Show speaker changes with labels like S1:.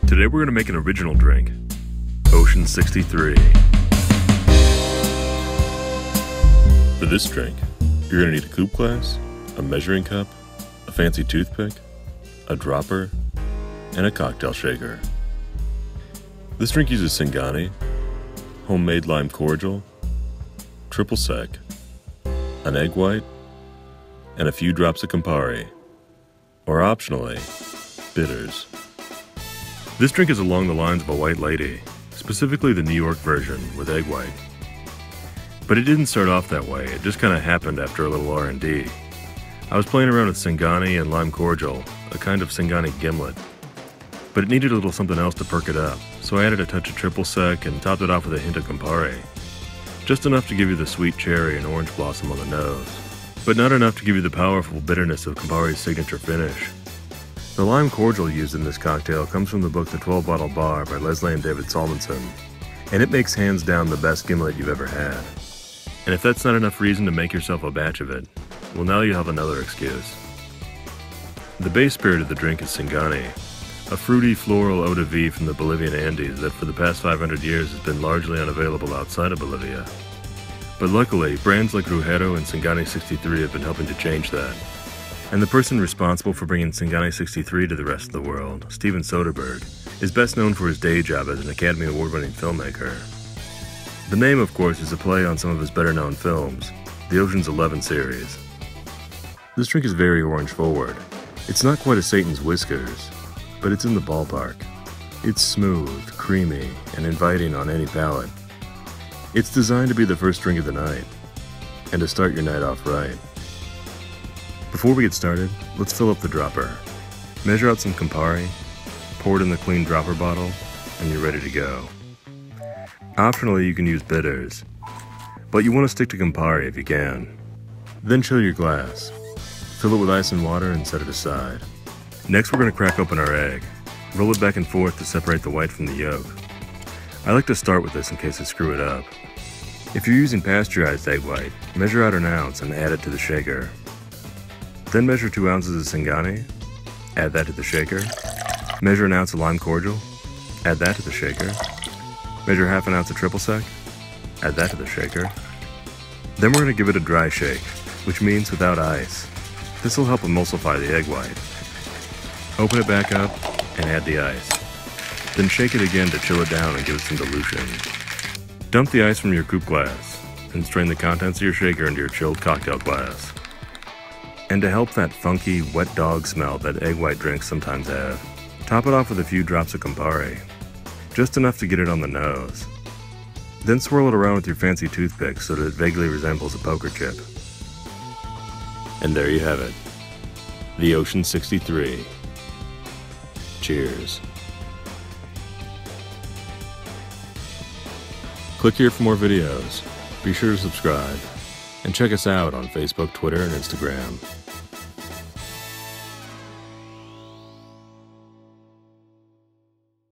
S1: Today we're going to make an original drink, Ocean 63. For this drink, you're going to need a coupe glass, a measuring cup, a fancy toothpick, a dropper, and a cocktail shaker. This drink uses Singani, homemade lime cordial, triple sec, an egg white, and a few drops of Campari, or optionally, bitters. This drink is along the lines of a white lady, specifically the New York version with egg white. But it didn't start off that way, it just kind of happened after a little R&D. I was playing around with Singani and lime cordial, a kind of Singani gimlet. But it needed a little something else to perk it up, so I added a touch of triple sec and topped it off with a hint of Campari. Just enough to give you the sweet cherry and orange blossom on the nose, but not enough to give you the powerful bitterness of Campari's signature finish. The lime cordial used in this cocktail comes from the book The 12-Bottle Bar by Leslie and David Salmonson, and it makes hands down the best gimlet you've ever had. And if that's not enough reason to make yourself a batch of it, well, now you have another excuse. The base spirit of the drink is Singani, a fruity floral eau de vie from the Bolivian Andes that for the past 500 years has been largely unavailable outside of Bolivia. But luckily, brands like Rujero and Singani 63 have been helping to change that. And the person responsible for bringing Singani 63 to the rest of the world, Steven Soderbergh, is best known for his day job as an Academy Award-winning filmmaker. The name, of course, is a play on some of his better-known films, the Ocean's 11 series. This drink is very orange-forward. It's not quite a Satan's Whiskers, but it's in the ballpark. It's smooth, creamy, and inviting on any palate. It's designed to be the first drink of the night, and to start your night off right. Before we get started, let's fill up the dropper. Measure out some Campari, pour it in the clean dropper bottle, and you're ready to go. Optionally, you can use bitters, but you want to stick to Campari if you can. Then chill your glass. Fill it with ice and water and set it aside. Next, we're going to crack open our egg. Roll it back and forth to separate the white from the yolk. I like to start with this in case I screw it up. If you're using pasteurized egg white, measure out an ounce and add it to the shaker. Then measure 2 ounces of Singani, add that to the shaker. Measure an ounce of lime cordial, add that to the shaker. Measure half an ounce of triple sec, add that to the shaker. Then we're going to give it a dry shake, which means without ice. This will help emulsify the egg white. Open it back up and add the ice. Then shake it again to chill it down and give it some dilution. Dump the ice from your coupe glass and strain the contents of your shaker into your chilled cocktail glass. And to help that funky, wet dog smell that egg white drinks sometimes have, top it off with a few drops of Campari. Just enough to get it on the nose. Then swirl it around with your fancy toothpick so that it vaguely resembles a poker chip. And there you have it. The Ocean 63. Cheers. Click here for more videos. Be sure to subscribe. And check us out on Facebook, Twitter, and Instagram.